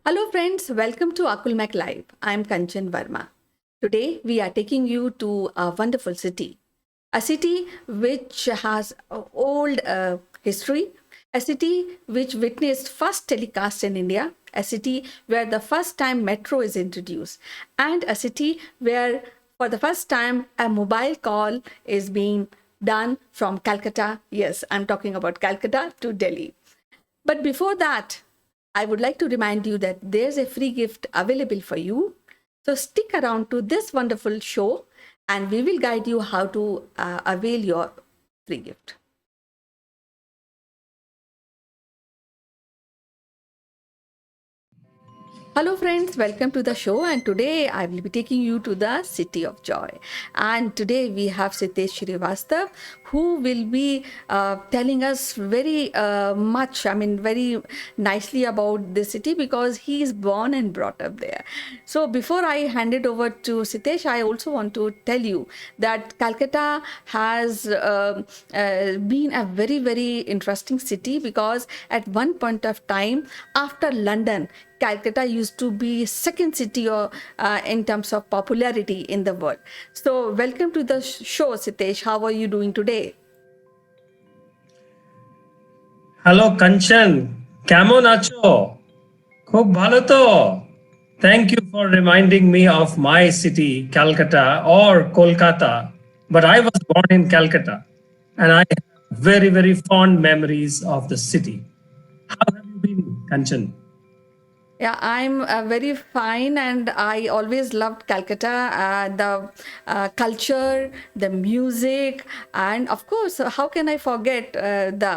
Hello friends, welcome to Akulmach Live. I'm Kanchan Verma. Today we are taking you to a wonderful city. A city which has old history, a city which witnessed first telecast in India, a city where the first time metro is introduced, and a city where for the first time a mobile call is being done from Calcutta. Yes, I'm talking about Calcutta to Delhi. But before that, I would like to remind you that there's a free gift available for you. So stick around to this wonderful show and we will guide you how to avail your free gift. Hello, friends, welcome to the show. And today I will be taking you to the city of joy. And today we have Sitesh Srivastava, who will be telling us very very nicely about this city because he is born and brought up there. So, before I hand it over to Sitesh, I also want to tell you that Calcutta has been a very interesting city because at one point of time, after London, Calcutta used to be second city in terms of popularity in the world. So welcome to the show, Sitesh. How are you doing today? Hello Kanchan, কেমন আছো? খুব ভালো তো? Thank you for reminding me of my city, Calcutta or Kolkata. But I was born in Calcutta and I have very fond memories of the city. How have you been, Kanchan? Yeah, I'm very fine, and I always loved Calcutta, the culture, the music, and of course, how can I forget the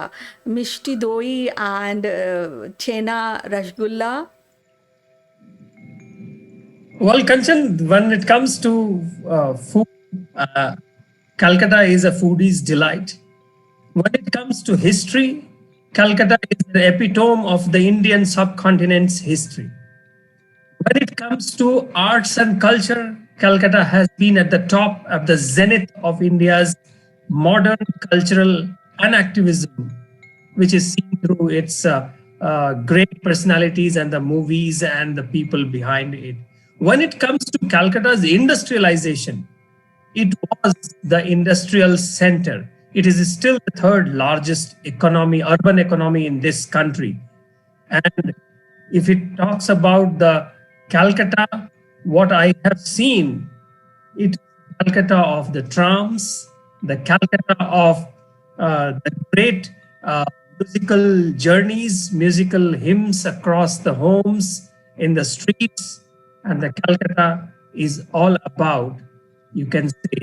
Mishti Doi and Chena Rasgulla? Well, Kanchan, when it comes to food, uh, Calcutta is a foodie's delight. When it comes to history, Calcutta is the epitome of the Indian subcontinent's history. When it comes to arts and culture, Calcutta has been at the top of the zenith of India's modern cultural and activism, which is seen through its great personalities and the movies and the people behind it. When it comes to Calcutta's industrialization, it was the industrial center. It is still the third largest economy, urban economy in this country. And if it talks about the Calcutta, what I have seen, it Calcutta of the trams, the Calcutta of the great musical journeys, musical hymns across the homes, in the streets, and the Calcutta is all about, you can say,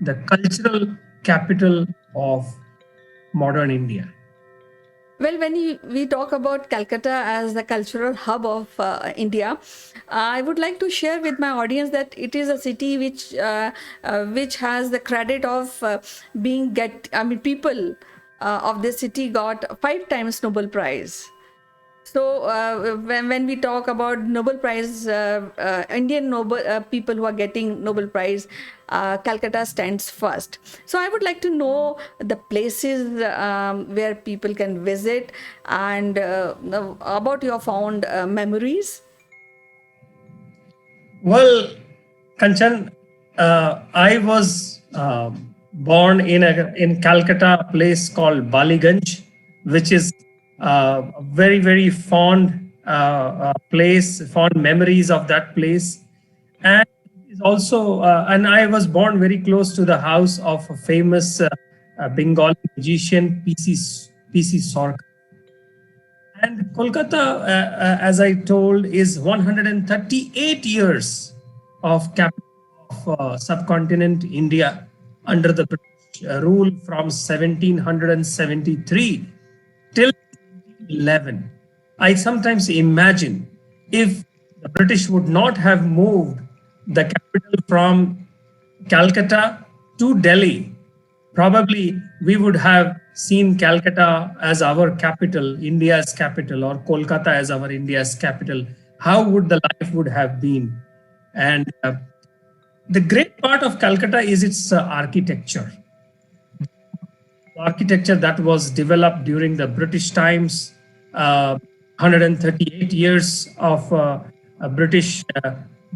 the cultural capital of modern India. Well, when we talk about Calcutta as the cultural hub of India, I would like to share with my audience that it is a city which has the credit of people of this city got 5 times Nobel Prize. So when we talk about Nobel Prize, Indian Nobel people who are getting Nobel Prize, Calcutta stands first. So I would like to know the places where people can visit and about your fond memories. Well, Kanchan, I was born in Calcutta, a place called Baliganj, which is a very fond place, fond memories of that place, and is also and I was born very close to the house of a famous Bengali magician PC Sorka. And Kolkata, as I told, is 138 years of capital of subcontinent India under the British rule from 1773 till 11. I sometimes imagine if the British would not have moved the capital from Calcutta to Delhi, probably we would have seen Calcutta as our capital, India's capital, or Kolkata as our India's capital. How would the life would have been? And the great part of Calcutta is its architecture. Architecture that was developed during the British times, 138 years of British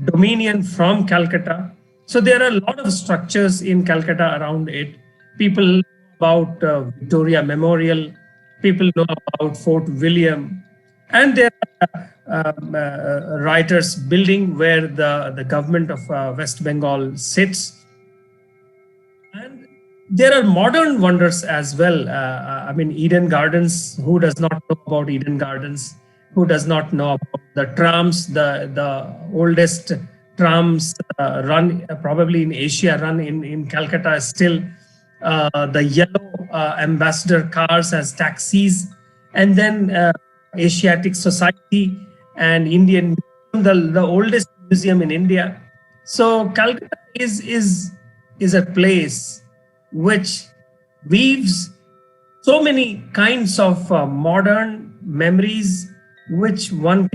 dominion from Calcutta. So there are a lot of structures in Calcutta around it. People know about Victoria Memorial, people know about Fort William, and there are writers building where the government of West Bengal sits. And there are modern wonders as well. I mean, Eden Gardens. Who does not know about Eden Gardens? Who does not know about the trams? The oldest trams run probably in Asia, run in Calcutta still. The yellow ambassador cars as taxis, and then Asiatic Society and Indian Museum, the oldest museum in India. So Calcutta is a place which weaves so many kinds of modern memories which one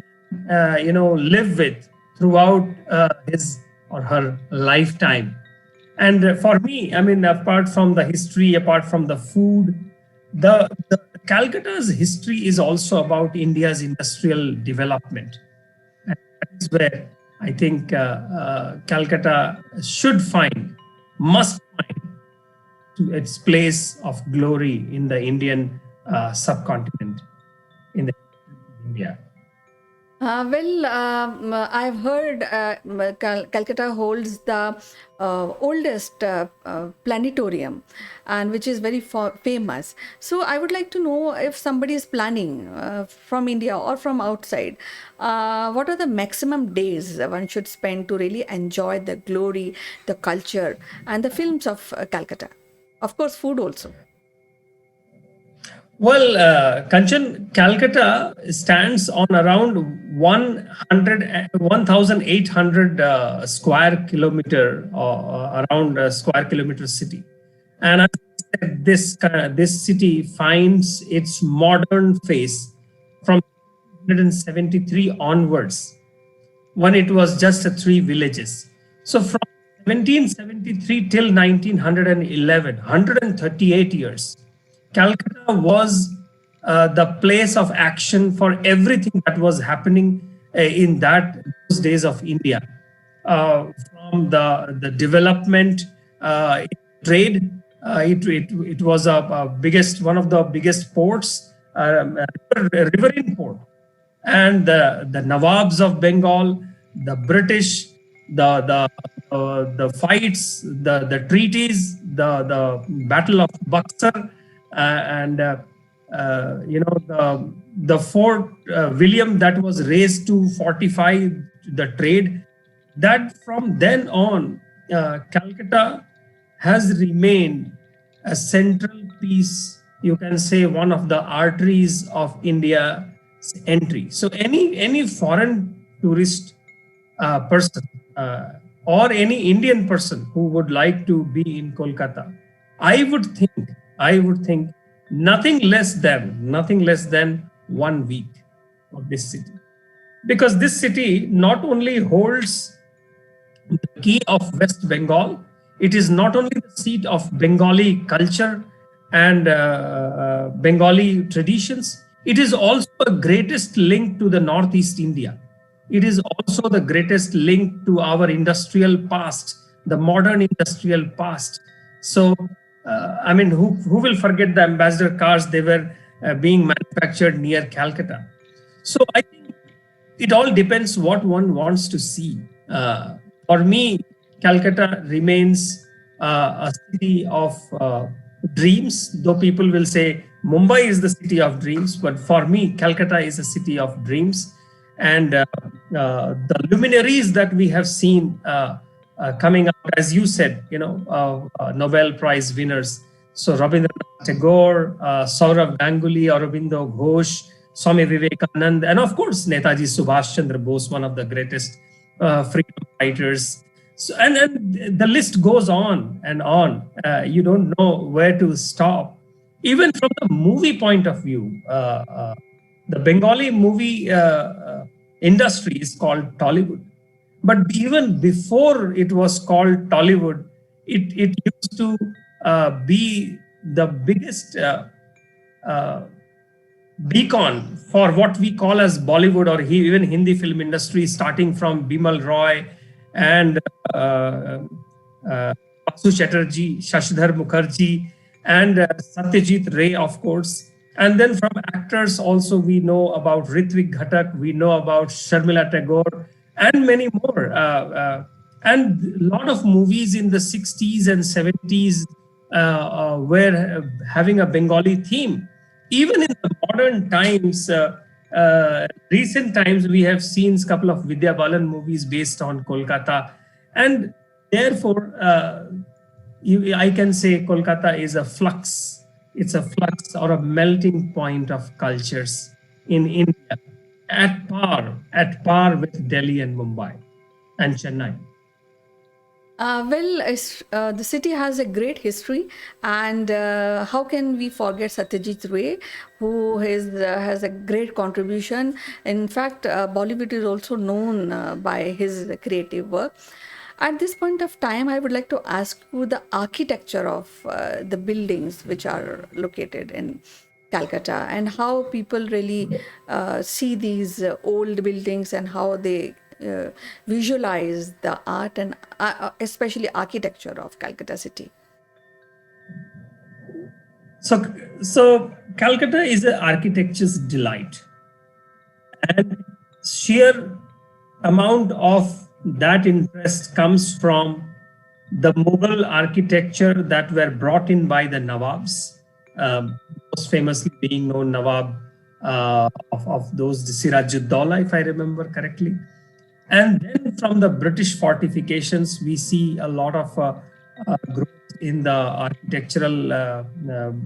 can live with throughout his or her lifetime. And for me, I mean, apart from the history, apart from the food, the Calcutta's history is also about India's industrial development. And that is where I think Calcutta must find to its place of glory in the Indian subcontinent, in the India. I've heard Calcutta holds the oldest planetarium, and which is very famous. So I would like to know if somebody is planning from India or from outside, what are the maximum days one should spend to really enjoy the glory, the culture, and the films of Calcutta? Of course, food also. Well, Kanchan, Calcutta stands on around 1,800 square kilometer, around a square kilometer city. And as I said, this city finds its modern face from 173 onwards, when it was just three villages. So from 1773 till 1911, 138 years, Calcutta was the place of action for everything that was happening in those days of India, from the development, trade. It was one of the biggest ports, riverine port, and the Nawabs of Bengal, the British, the fights, the treaties, the Battle of Buxar, and the Fort William that was raised to fortify the trade. That from then on, Calcutta has remained a central piece. You can say one of the arteries of India's entry. So any foreign tourist person or any Indian person who would like to be in Kolkata, I would think nothing less than 1 week of this city, because this city not only holds the key of West Bengal, it is not only the seat of Bengali culture and Bengali traditions, it is also the greatest link to the Northeast India. It is also the greatest link to our industrial past, the modern industrial past. So, I mean, who will forget the ambassador cars? They were being manufactured near Calcutta. So I think it all depends what one wants to see. For me, Calcutta remains a city of dreams, though people will say Mumbai is the city of dreams. But for me, Calcutta is a city of dreams. And the luminaries that we have seen coming up, as you said, Nobel Prize winners. So Rabindranath Tagore, Saurav Ganguly, Aurobindo Ghosh, Swami Vivekanand, and of course Netaji Subhash Chandra Bose, one of the greatest freedom fighters. So, and the list goes on and on. You don't know where to stop. Even from the movie point of view, the Bengali movie industry is called Tollywood. But even before it was called Tollywood, it used to be the biggest beacon for what we call as Bollywood or even Hindi film industry, starting from Bimal Roy and uh, Basu Chatterjee, Shashidhar Mukherjee, and Satyajit Ray, of course. And then from actors also, we know about Ritvik Ghatak, we know about Sharmila Tagore, and many more. And a lot of movies in the 60s and 70s were having a Bengali theme. Even in the modern times, recent times, we have seen a couple of Vidya Balan movies based on Kolkata. And therefore, I can say Kolkata is a flux. It's a flux or a melting point of cultures in India, at par with Delhi and Mumbai and Chennai. The city has a great history, and how can we forget Satyajit Ray, who has a great contribution. In fact, Bollywood is also known by his creative work. At this point of time, I would like to ask you the architecture of the buildings which are located in Calcutta, and how people really see these old buildings and how they visualize the art and especially architecture of Calcutta city. So, so Calcutta is an architecture's delight, and sheer amount of that interest comes from the Mughal architecture that were brought in by the Nawabs, most famously being known Nawab of those, the Sirajuddaulah, if I remember correctly. And then from the British fortifications, we see a lot of growth in the architectural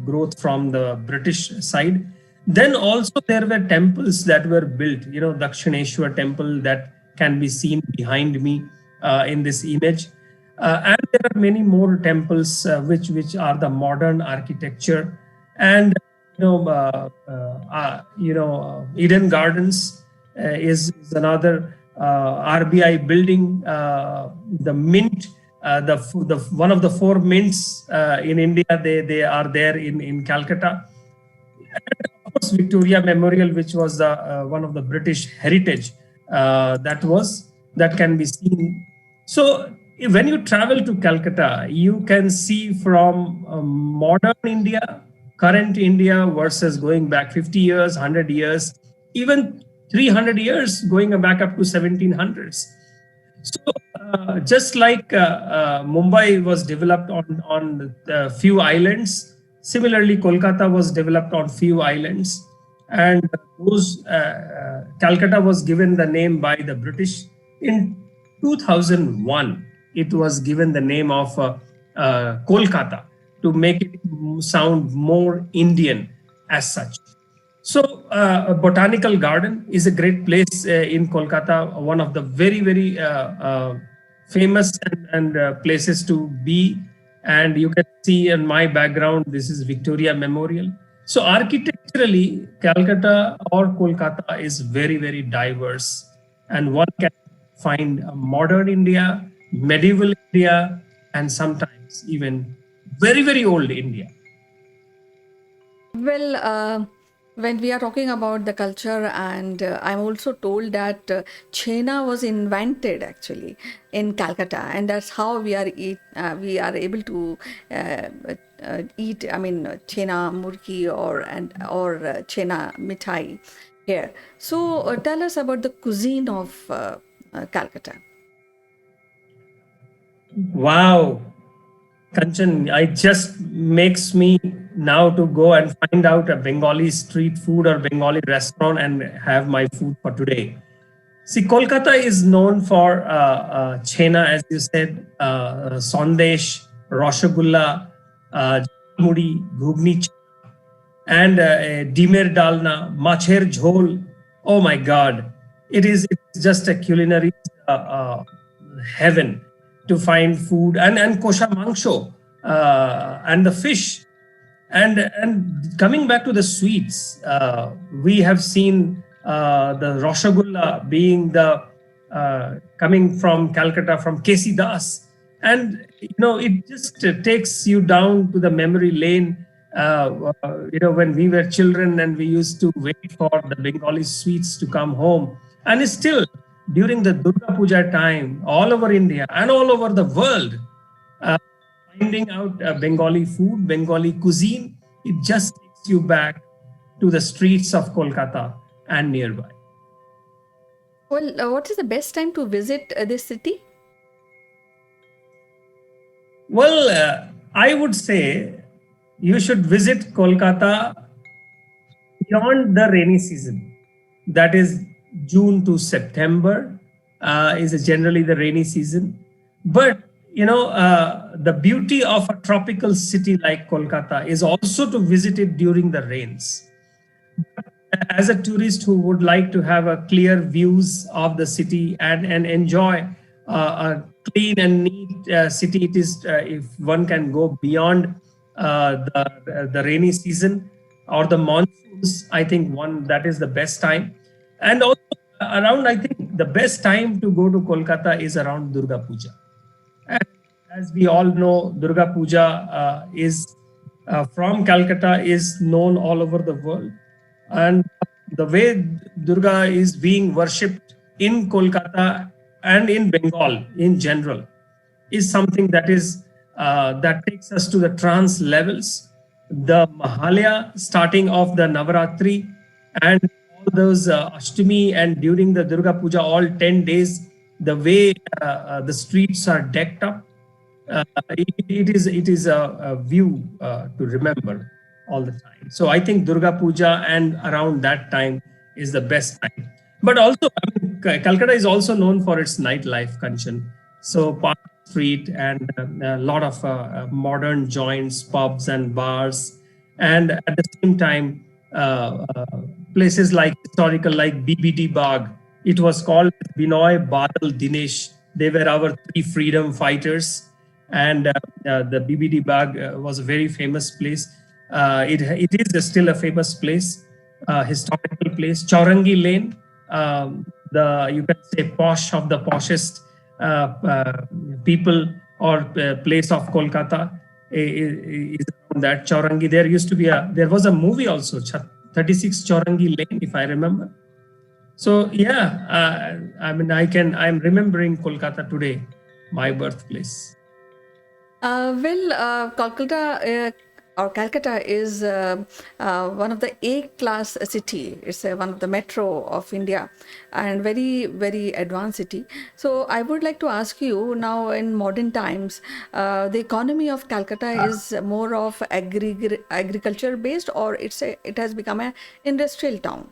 growth from the British side. Then also there were temples that were built, Dakshineshwar temple that can be seen behind me in this image. And there are many more temples which are the modern architecture. And Eden Gardens is another RBI building, the Mint, the one of the four mints in India. They are there in Calcutta. And of course, Victoria Memorial, which was the one of the British heritage that can be seen. So when you travel to Calcutta, you can see from modern India, current India versus going back 50 years, 100 years, even 300 years, going back up to 1700s. So just like Mumbai was developed on a few islands, similarly Kolkata was developed on few islands, and Calcutta was given the name by the British in 2001. It was given the name of Kolkata to make it sound more Indian as such. So, a botanical garden is a great place in Kolkata, one of the very, very famous and places to be. And you can see in my background, this is Victoria Memorial. So, architecturally, Calcutta or Kolkata is very, very diverse. And one can find a modern India, medieval India, and sometimes even very, very old India. Well, when we are talking about the culture, and I'm also told that chena was invented actually in Calcutta, and that's how we are able to eat. I mean, chena murki or chena mithai here. So, tell us about the cuisine of Calcutta. Wow, Kanchan, it just makes me now to go and find out a Bengali street food or Bengali restaurant and have my food for today. See, Kolkata is known for chena, as you said, sandesh, rasgulla, muri, ghugni, and dimer dalna, macher jhol. Oh my God, it's just a culinary heaven to find food, and kosha mangsho and the fish. And coming back to the sweets, we have seen the rasgulla being the coming from Calcutta, from Kesi Das, and it just takes you down to the memory lane When we were children and we used to wait for the Bengali sweets to come home. And still, during the Durga Puja time, all over India and all over the world, uh, finding out Bengali food, Bengali cuisine, it just takes you back to the streets of Kolkata and nearby. Well, what is the best time to visit this city? Well, I would say you should visit Kolkata beyond the rainy season. That is June to September is generally the rainy season. But the beauty of a tropical city like Kolkata is also to visit it during the rains. As a tourist who would like to have a clear views of the city and enjoy a clean and neat city, it is if one can go beyond the rainy season or the monsoons, I think one that is the best time. And also around, I think the best time to go to Kolkata is around Durga Puja. And as we all know, Durga Puja is from Calcutta is known all over the world. And the way Durga is being worshipped in Kolkata and in Bengal in general is something that takes us to the trance levels. The Mahalaya starting off the Navaratri and all those Ashtami and during the Durga Puja, all 10 days, the way the streets are decked up, it is a view to remember all the time. So I think Durga Puja and around that time is the best time. But also, Calcutta is also known for its nightlife, Kanchan. So Park Street and a lot of modern joints, pubs and bars, and at the same time, places like historical like BBD Bagh. It was called Binoy, Badal, Dinesh. They were our three freedom fighters, and the BBD Bagh was a very famous place. It is still a famous place, historical place. Chaurangi Lane, the you can say posh of the poshest people or place of Kolkata is around that Chaurangi. There was a movie also, 36 Chaurangi Lane, if I remember. So yeah, I'm remembering Kolkata today, my birthplace. Calcutta is one of the A-class city. It's one of the metro of India and very, very advanced city. So I would like to ask you now in modern times, the economy of Calcutta is more of agriculture based, or it has become an industrial town?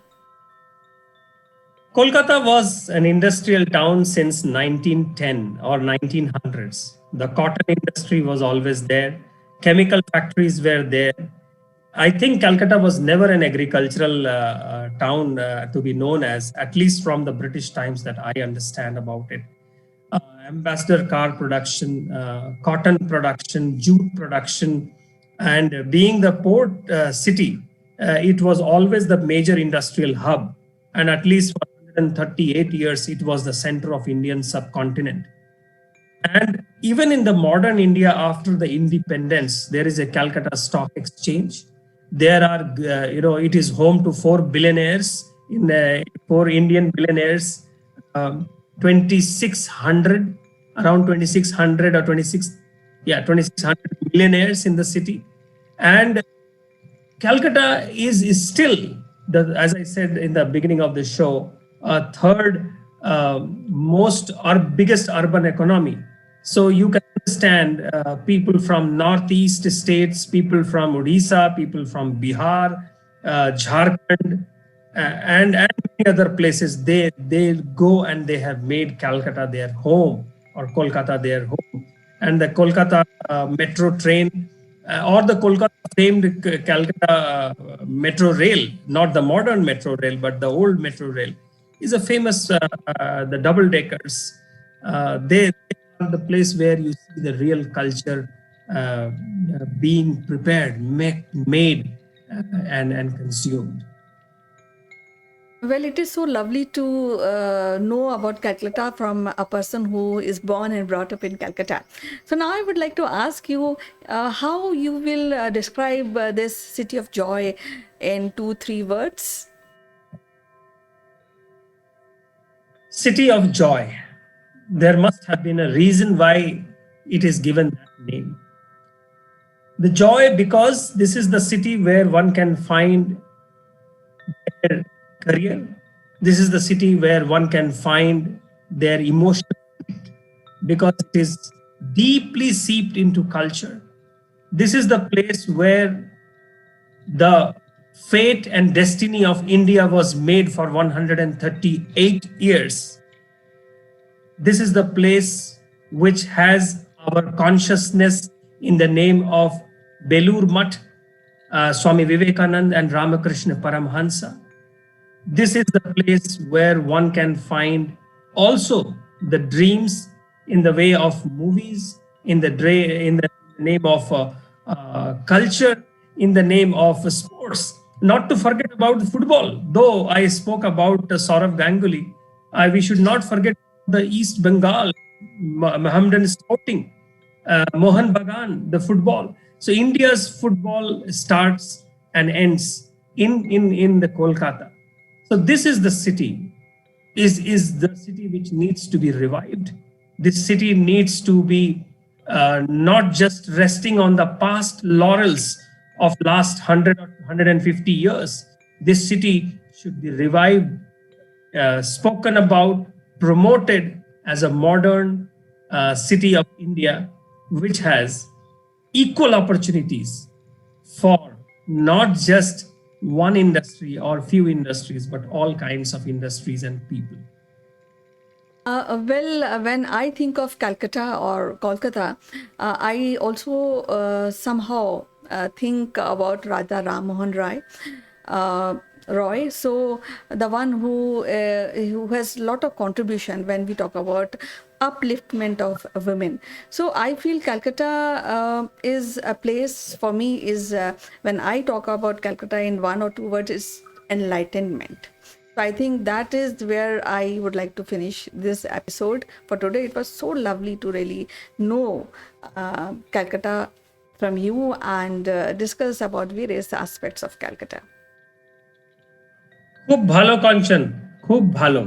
Kolkata was an industrial town since 1910 or 1900s. The cotton industry was always there. Chemical factories were there. I think Calcutta was never an agricultural town to be known as, at least from the British times that I understand about it. Ambassador car production, cotton production, jute production, and being the port city, it was always the major industrial hub. And at least for 138 years, it was the center of Indian subcontinent. And even in the modern India, after the independence, there is a Calcutta Stock Exchange. There are, it is home to four billionaires, four Indian billionaires, 2,600, around 2,600 or 2,600 millionaires in the city. And Calcutta is still, as I said in the beginning of the show, a third most or biggest urban economy. So you can understand people from northeast states, people from Odisha, people from Bihar, Jharkhand, and many other places. They go and they have made Calcutta their home or Kolkata their home, and the Kolkata metro train or the Kolkata famed Calcutta metro rail, not the modern metro rail, but the old metro rail, is a famous the double deckers. They are the place where you see the real culture being prepared, made, and consumed. Well, it is so lovely to know about Calcutta from a person who is born and brought up in Calcutta. So now I would like to ask you how you will describe this city of joy in two, three words. City of Joy. There must have been a reason why it is given that name. The joy, because this is the city where one can find their career. This is the city where one can find their emotional, because it is deeply seeped into culture. This is the place where the fate and destiny of India was made for 138 years. This is the place which has our consciousness in the name of Belur Mutt, Swami Vivekananda and Ramakrishna Paramhansa. This is the place where one can find also the dreams in the way of movies, in the name of culture, in the name of sports. Not to forget about football. Though I spoke about Saurav Ganguly, we should not forget the East Bengal, Mohammedan Sporting, Mohan Bagan, the football. So India's football starts and ends in the Kolkata. So this is the city, is the city which needs to be revived. This city needs to be not just resting on the past laurels of last 100 or 150 years. This city should be revived, spoken about, promoted as a modern city of India, which has equal opportunities for not just one industry or few industries, but all kinds of industries and people. When I think of Calcutta or Kolkata, I also somehow think about Raja Ram Mohan Rai. Roy, so the one who has lot of contribution when we talk about upliftment of women. So I feel Calcutta is a place for me is when I talk about Calcutta in one or two words is enlightenment. So I think that is where I would like to finish this episode for today. It was so lovely to really know Calcutta from you and discuss about various aspects of Calcutta. খুব ভালো কাঞ্চন, খুব ভালো.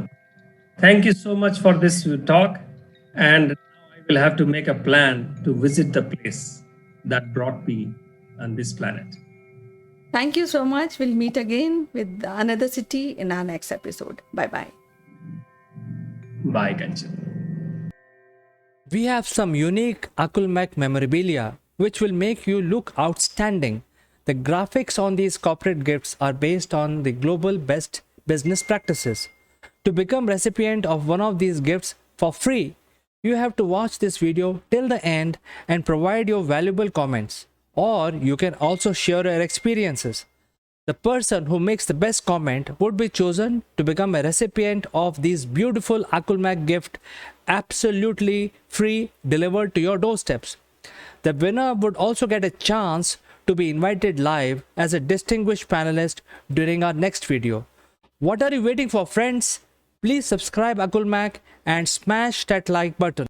Thank you so much for this talk, and now I will have to make a plan to visit the place that brought me on this planet. Thank you so much. We'll meet again with another city in our next episode. Bye bye. Bye, Kanchan. We have some unique Akulmach memorabilia which will make you look outstanding. The graphics on these corporate gifts are based on the global best business practices. To become recipient of one of these gifts for free, you have to watch this video till the end and provide your valuable comments. Or you can also share your experiences. The person who makes the best comment would be chosen to become a recipient of these beautiful Akulmach gift, absolutely free, delivered to your doorsteps. The winner would also get a chance to be invited live as a distinguished panelist during our next video. What are you waiting for, friends? Please subscribe Akulmach and smash that like button.